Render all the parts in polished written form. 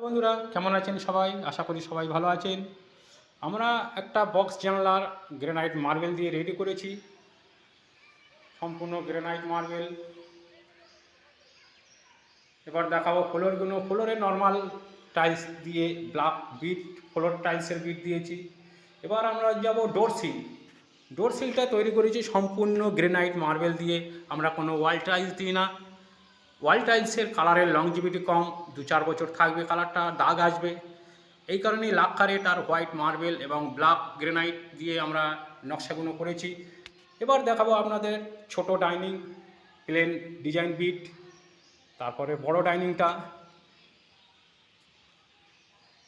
বন্ধুরা কেমন আছেন সবাই? আশা করি সবাই ভালো আছেন। আমরা একটা বক্স জানালার গ্রানাইট মার্বেল দিয়ে রেডি করেছি। সম্পূর্ণ গ্রানাইট মার্বেল। এবার দেখাবো ফ্লোরগুলো। ফ্লোরে নর্মাল টাইলস দিয়ে ব্লক বিট ফ্লোর টাইলসের বিট দিয়েছি। এবার আমরা যাব ডোরসিল। ডোরসিলটা তৈরি করেছি সম্পূর্ণ গ্রানাইট মার্বেল দিয়ে। আমরা কোনো ওয়াল টাইলস দিই না। ওয়াল টাইলসের কালারের লংজিভিটি কম, 2-4 বছর থাকবে, কালারটা দাগ আসবে। এই কারণেই লাক্ষা রেট আর হোয়াইট মার্বেল এবং ব্ল্যাক গ্রেনাইট দিয়ে আমরা নকশাগুলো করেছি। এবার দেখাবো আপনাদের ছোট ডাইনিং প্লেন ডিজাইন বিট, তারপরে বড় ডাইনিংটা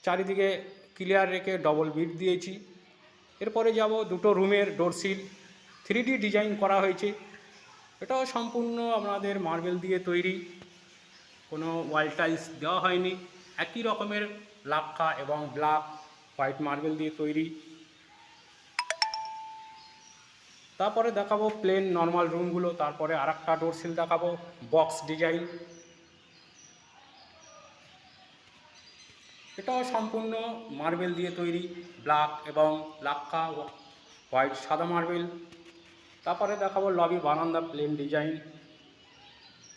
চারিদিকে ক্লিয়ার রেখে ডবল বিট দিয়েছি। এরপরে যাব দুটো রুমের ডোরসিল 3D ডিজাইন করা হয়েছে। এটাও সম্পূর্ণ আপনাদের মার্বেল দিয়ে তৈরি, কোনো ওয়াল টাইলস দেওয়া হয়নি। একই রকমের লাক্ষা এবং ব্ল্যাক হোয়াইট মার্বেল দিয়ে তৈরি। তারপরে দেখাবো প্লেন নর্মাল রুমগুলো, তারপরে আরেকটা ডোরসিল দেখাবো বক্স ডিজাইন। এটাও সম্পূর্ণ মার্বেল দিয়ে তৈরি, ব্ল্যাক এবং লাক্ষা হোয়াইট সাদা মার্বেল। তারপরে দেখাবো লবি বারান্দা প্লেন ডিজাইন।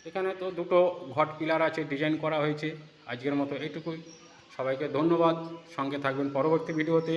এখানে তো দুটো ঘট পিলার আছে, ডিজাইন করা হয়েছে। আজকের মতো এইটুকুই। সবাইকে ধন্যবাদ, সঙ্গে থাকবেন পরবর্তী ভিডিওতে।